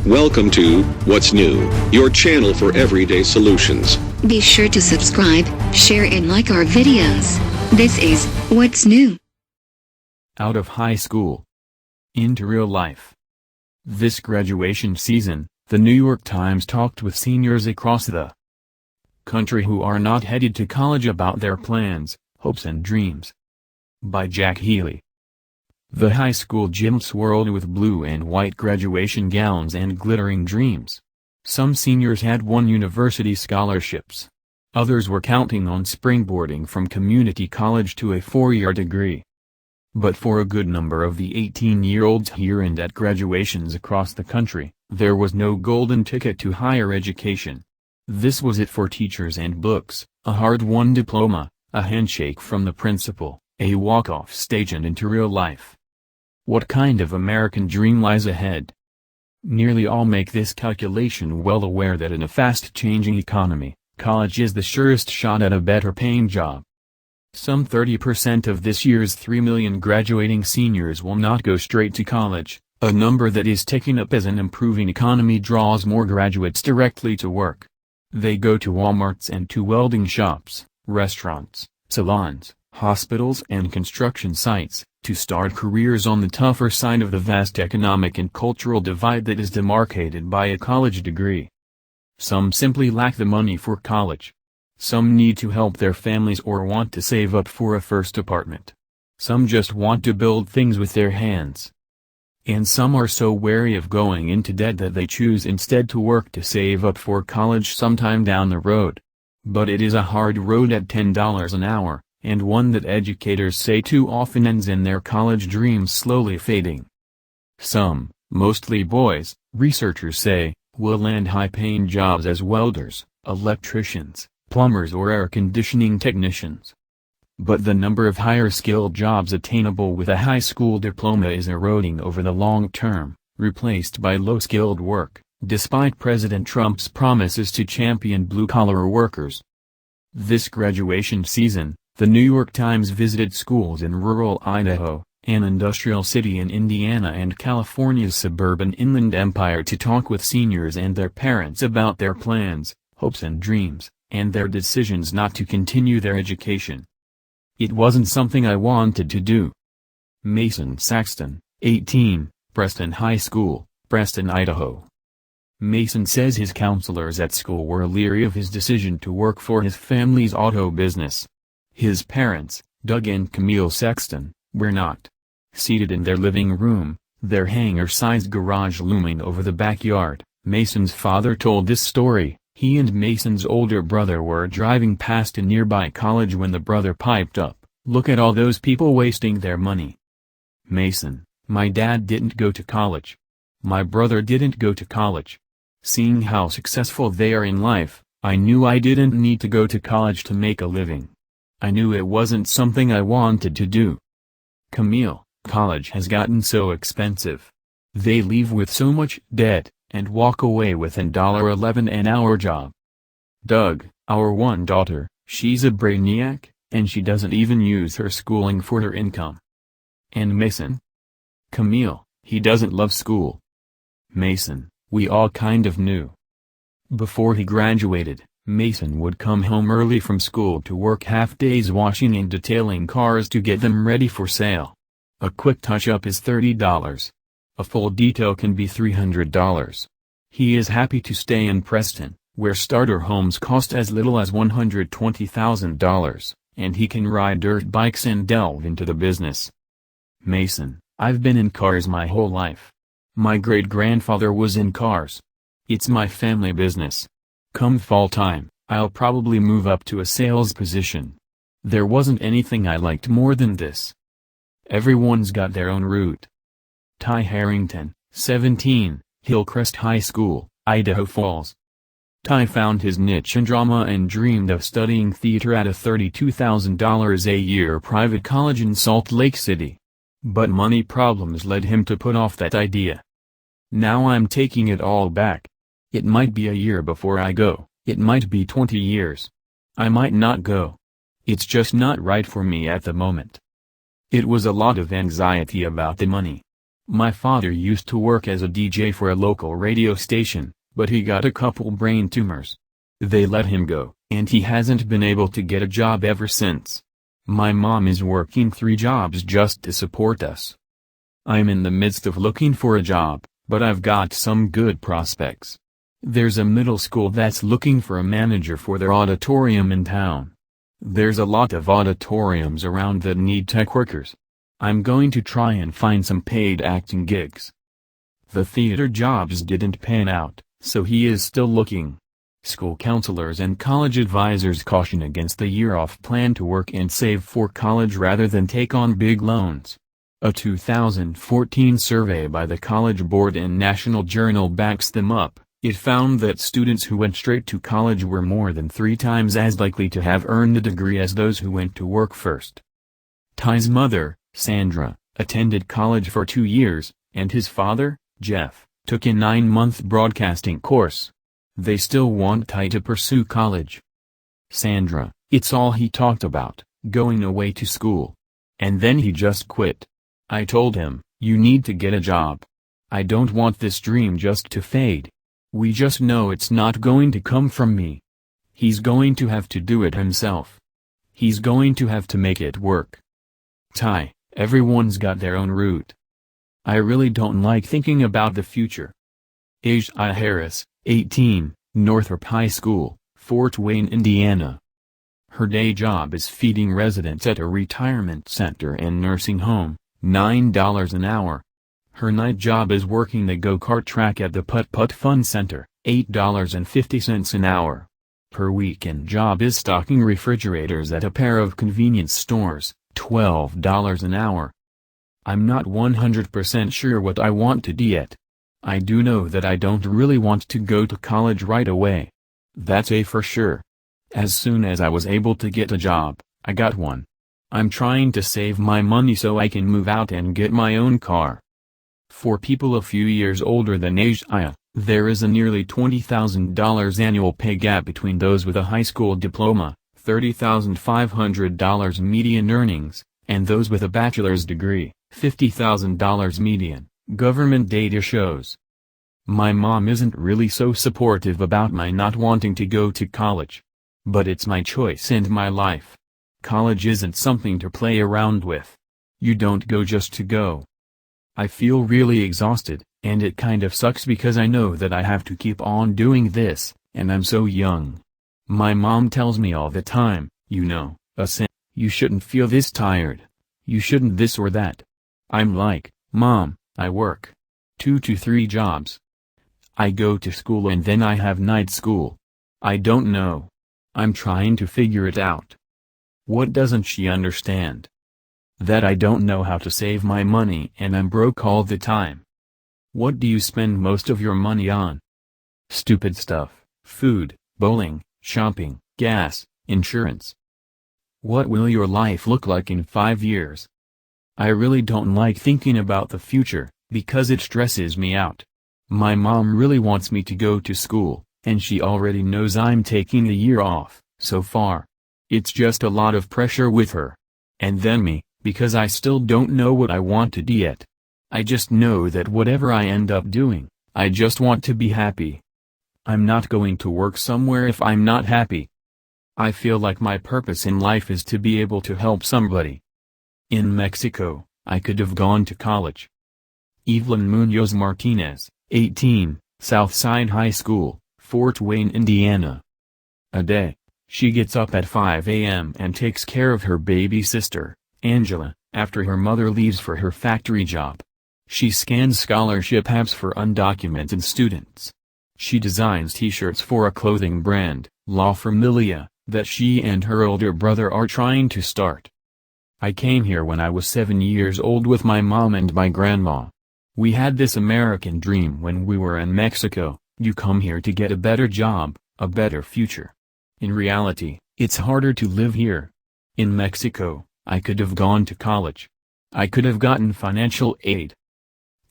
Welcome to What's New, your channel for everyday solutions. Be sure to subscribe, share and like our videos. This is What's New. Out of high school. Into real life. This graduation season, the New York Times talked with seniors across the country who are not headed to college about their plans, hopes and dreams. By Jack Healy. The high school gym swirled with blue and white graduation gowns and glittering dreams. Some seniors had won university scholarships. Others were counting on springboarding from community college to a four-year degree. But for a good number of the 18-year-olds here and at graduations across the country, there was no golden ticket to higher education. This was it for teachers and books, a hard-won diploma, a handshake from the principal, a walk off stage and into real life. What kind of American dream lies ahead? Nearly all make this calculation well aware that in a fast-changing economy, college is the surest shot at a better-paying job. Some 30% of this year's 3 million graduating seniors will not go straight to college, a number that is ticking up as an improving economy draws more graduates directly to work. They go to Walmarts and to welding shops, restaurants, salons, hospitals and construction sites, to start careers on the tougher side of the vast economic and cultural divide that is demarcated by a college degree. Some simply lack the money for college. Some need to help their families or want to save up for a first apartment. Some just want to build things with their hands. And some are so wary of going into debt that they choose instead to work to save up for college sometime down the road. But it is a hard road at $10 an hour, and one that educators say too often ends in their college dreams slowly fading. Some, mostly boys, researchers say, will land high-paying jobs as welders, electricians, plumbers or air conditioning technicians. But the number of higher-skilled jobs attainable with a high school diploma is eroding over the long term, replaced by low-skilled work, despite President Trump's promises to champion blue-collar workers. This graduation season, the New York Times visited schools in rural Idaho, an industrial city in Indiana and California's suburban Inland Empire to talk with seniors and their parents about their plans, hopes and dreams, and their decisions not to continue their education. It wasn't something I wanted to do. Mason Saxton, 18, Preston High School, Preston, Idaho. Mason says his counselors at school were leery of his decision to work for his family's auto business. His parents, Doug and Camille Sexton, were not. Seated in their living room, their hangar-sized garage looming over the backyard, Mason's father told this story. He and Mason's older brother were driving past a nearby college when the brother piped up, "Look at all those people wasting their money." Mason, "My dad didn't go to college. My brother didn't go to college. Seeing how successful they are in life, I knew I didn't need to go to college to make a living. I knew it wasn't something I wanted to do." Camille, "College has gotten so expensive. They leave with so much debt, and walk away with an $11 an hour job." Doug, "Our one daughter, she's a brainiac, and she doesn't even use her schooling for her income." And Mason? Camille, "He doesn't love school." Mason, "We all kind of knew." Before he graduated, Mason would come home early from school to work half-days washing and detailing cars to get them ready for sale. A quick touch-up is $30. A full detail can be $300. He is happy to stay in Preston, where starter homes cost as little as $120,000, and he can ride dirt bikes and delve into the business. Mason, "I've been in cars my whole life. My great-grandfather was in cars. It's my family business. Come fall time, I'll probably move up to a sales position. There wasn't anything I liked more than this." Everyone's got their own route. Ty Harrington, 17, Hillcrest High School, Idaho Falls. Ty found his niche in drama and dreamed of studying theater at a $32,000 a year private college in Salt Lake City. But money problems led him to put off that idea. "Now I'm taking it all back. It might be a year before I go, it might be 20 years. I might not go. It's just not right for me at the moment." It was a lot of anxiety about the money. My father used to work as a DJ for a local radio station, but he got a couple brain tumors. They let him go, and he hasn't been able to get a job ever since. My mom is working 3 jobs just to support us. I'm in the midst of looking for a job, but I've got some good prospects. There's a middle school that's looking for a manager for their auditorium in town. There's a lot of auditoriums around that need tech workers. I'm going to try and find some paid acting gigs. The theater jobs didn't pan out, so he is still looking. School counselors and college advisors caution against the year-off plan to work and save for college rather than take on big loans. A 2014 survey by the College Board and National Journal backs them up. It found that students who went straight to college were more than 3 times as likely to have earned a degree as those who went to work first. Ty's mother, Sandra, attended college for 2 years, and his father, Jeff, took a 9-month broadcasting course. They still want Ty to pursue college. Sandra, it's all he talked about, going away to school. And then he just quit. I told him, you need to get a job. I don't want this dream just to fade. We just know it's not going to come from me. He's going to have to do it himself. He's going to have to make it work. Ty, everyone's got their own route. I really don't like thinking about the future. Asia Harris, 18, Northrop High School, Fort Wayne, Indiana. Her day job is feeding residents at a retirement center and nursing home, $9 an hour. Her night job is working the go-kart track at the Putt Putt Fun Center, $8.50 an hour. Her weekend job is stocking refrigerators at a pair of convenience stores, $12 an hour. I'm not 100% sure what I want to do yet. I do know that I don't really want to go to college right away. That's a for sure. As soon as I was able to get a job, I got one. I'm trying to save my money so I can move out and get my own car. For people a few years older than Asia, there is a nearly $20,000 annual pay gap between those with a high school diploma, $30,500 median earnings, and those with a bachelor's degree, $50,000 median, government data shows. My mom isn't really so supportive about my not wanting to go to college. But it's my choice and my life. College isn't something to play around with. You don't go just to go. I feel really exhausted, and it kind of sucks because I know that I have to keep on doing this, and I'm so young. My mom tells me all the time, you shouldn't feel this tired. You shouldn't this or that. I'm like, Mom, I work 2 to 3 jobs. I go to school and then I have night school. I don't know. I'm trying to figure it out. What doesn't she understand? That I don't know how to save my money and I'm broke all the time. What do you spend most of your money on? Stupid stuff, food, bowling, shopping, gas, insurance. What will your life look like in 5 years? I really don't like thinking about the future, because it stresses me out. My mom really wants me to go to school, and she already knows I'm taking a year off, so far. It's just a lot of pressure with her. And then me, because I still don't know what I want to do yet. I just know that whatever I end up doing, I just want to be happy. I'm not going to work somewhere if I'm not happy. I feel like my purpose in life is to be able to help somebody. In Mexico, I could have gone to college. Evelyn Munoz Martinez, 18, Southside High School, Fort Wayne, Indiana. A day. She gets up at 5 a.m. and takes care of her baby sister, Angela, after her mother leaves for her factory job. She scans scholarship apps for undocumented students. She designs t-shirts for a clothing brand, La Familia, that she and her older brother are trying to start. I came here when I was 7 years old with my mom and my grandma. We had this American dream when we were in Mexico: you come here to get a better job, a better future. In reality, it's harder to live here. In Mexico, I could have gone to college. I could have gotten financial aid.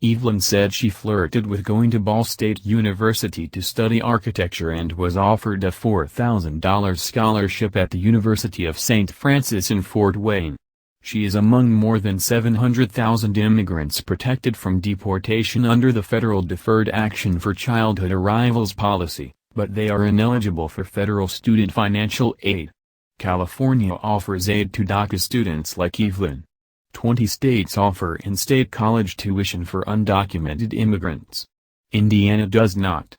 Evelyn said she flirted with going to Ball State University to study architecture and was offered a $4,000 scholarship at the University of St. Francis in Fort Wayne. She is among more than 700,000 immigrants protected from deportation under the Federal Deferred Action for Childhood Arrivals policy, but they are ineligible for federal student financial aid. California offers aid to DACA students like Evelyn. 20 states offer in-state college tuition for undocumented immigrants. Indiana does not.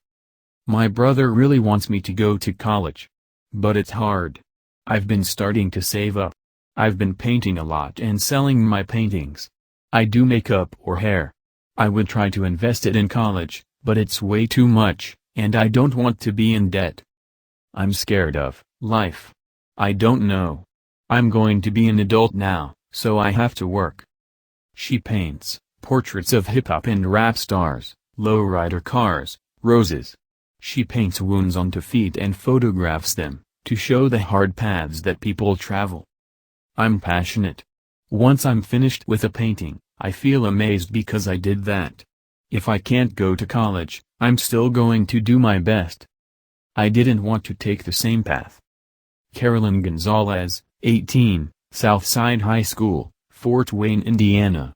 My brother really wants me to go to college. But it's hard. I've been starting to save up. I've been painting a lot and selling my paintings. I do makeup or hair. I would try to invest it in college, but it's way too much, and I don't want to be in debt. I'm scared of life. I don't know. I'm going to be an adult now, so I have to work. She paints portraits of hip-hop and rap stars, lowrider cars, roses. She paints wounds onto feet and photographs them, to show the hard paths that people travel. I'm passionate. Once I'm finished with a painting, I feel amazed because I did that. If I can't go to college, I'm still going to do my best. I didn't want to take the same path. Carolyn Gonzalez, 18, Southside High School, Fort Wayne, Indiana.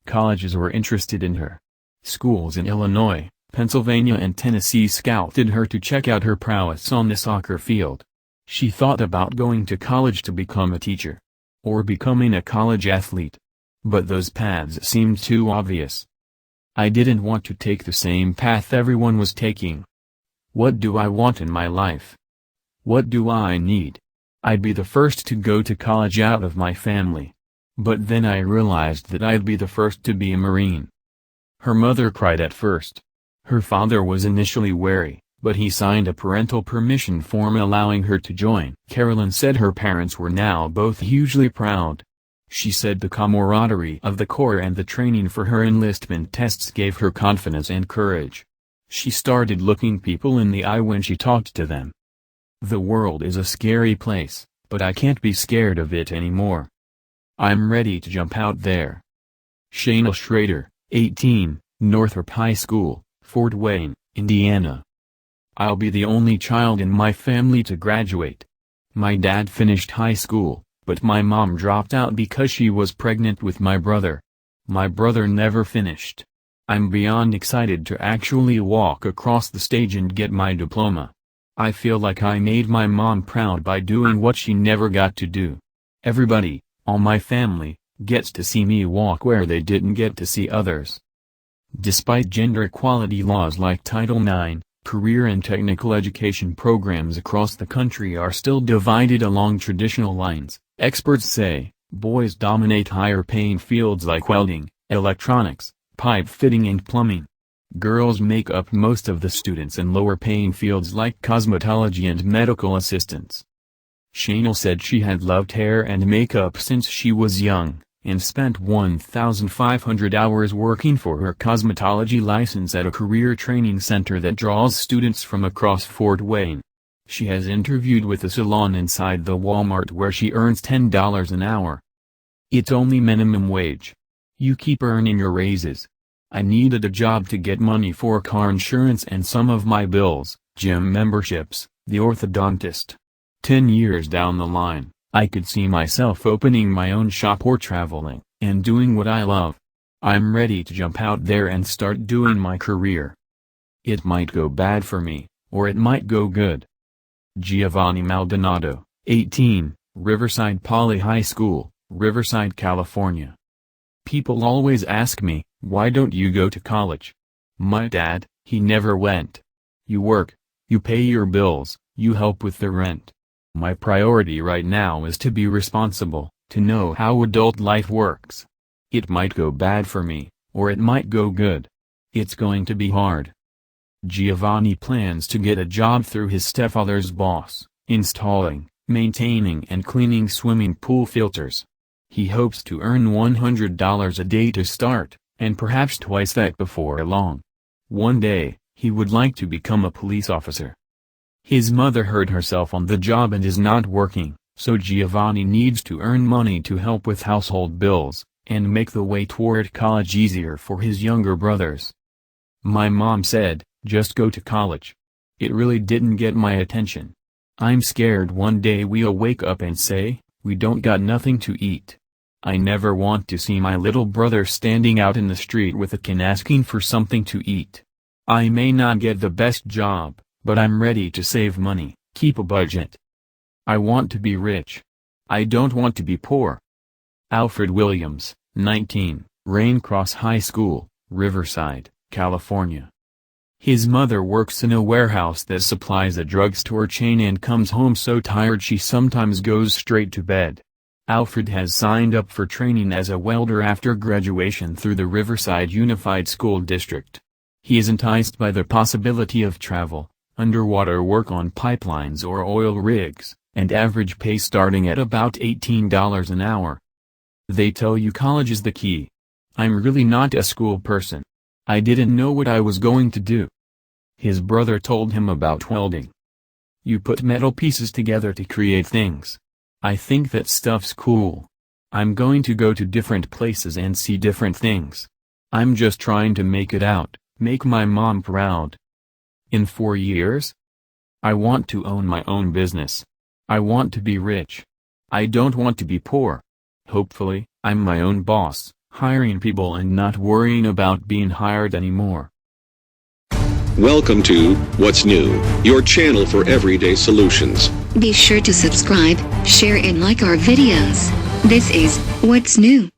Colleges were interested in her. Schools in Illinois, Pennsylvania and Tennessee scouted her to check out her prowess on the soccer field. She thought about going to college to become a teacher. Or becoming a college athlete. But those paths seemed too obvious. I didn't want to take the same path everyone was taking. What do I want in my life? What do I need? I'd be the first to go to college out of my family. But then I realized that I'd be the first to be a Marine. Her mother cried at first. Her father was initially wary, but he signed a parental permission form allowing her to join. Carolyn said her parents were now both hugely proud. She said the camaraderie of the Corps and the training for her enlistment tests gave her confidence and courage. She started looking people in the eye when she talked to them. The world is a scary place, but I can't be scared of it anymore. I'm ready to jump out there. Shayna Schrader, 18, Northrop High School, Fort Wayne, Indiana. I'll be the only child in my family to graduate. My dad finished high school, but my mom dropped out because she was pregnant with my brother. My brother never finished. I'm beyond excited to actually walk across the stage and get my diploma. I feel like I made my mom proud by doing what she never got to do. Everybody, all my family, gets to see me walk where they didn't get to see others. Despite gender equality laws like Title IX, career and technical education programs across the country are still divided along traditional lines. Experts say, boys dominate higher-paying fields like welding, electronics, pipe fitting and plumbing. Girls make up most of the students in lower-paying fields like cosmetology and medical assistants. Shayna said she had loved hair and makeup since she was young, and spent 1,500 hours working for her cosmetology license at a career training center that draws students from across Fort Wayne. She has interviewed with a salon inside the Walmart where she earns $10 an hour. It's only minimum wage. You keep earning your raises. I needed a job to get money for car insurance and some of my bills, gym memberships, the orthodontist. 10 years down the line, I could see myself opening my own shop or traveling, and doing what I love. I'm ready to jump out there and start doing my career. It might go bad for me, or it might go good. Giovanni Maldonado, 18, Riverside Poly High School, Riverside, California. People always ask me, why don't you go to college? My dad, he never went. You work, you pay your bills, you help with the rent. My priority right now is to be responsible, to know how adult life works. It might go bad for me, or it might go good. It's going to be hard. Giovanni plans to get a job through his stepfather's boss, installing, maintaining and cleaning swimming pool filters. He hopes to earn $100 a day to start, and perhaps twice that before long. One day, he would like to become a police officer. His mother hurt herself on the job and is not working, so Giovanni needs to earn money to help with household bills, and make the way toward college easier for his younger brothers. My mom said, just go to college. It really didn't get my attention. I'm scared one day we'll wake up and say, we don't got nothing to eat. I never want to see my little brother standing out in the street with a can asking for something to eat. I may not get the best job, but I'm ready to save money, keep a budget. I want to be rich. I don't want to be poor. Alfred Williams, 19, Raincross High School, Riverside, California. His mother works in a warehouse that supplies a drugstore chain and comes home so tired she sometimes goes straight to bed. Alfred has signed up for training as a welder after graduation through the Riverside Unified School District. He is enticed by the possibility of travel, underwater work on pipelines or oil rigs, and average pay starting at about $18 an hour. They tell you college is the key. I'm really not a school person. I didn't know what I was going to do. His brother told him about welding. You put metal pieces together to create things. I think that stuff's cool. I'm going to go to different places and see different things. I'm just trying to make it out, make my mom proud. In 4 years? I want to own my own business. I want to be rich. I don't want to be poor. Hopefully, I'm my own boss, hiring people and not worrying about being hired anymore. Welcome to What's New, your channel for everyday solutions. Be sure to subscribe, share and like our videos. This is What's New.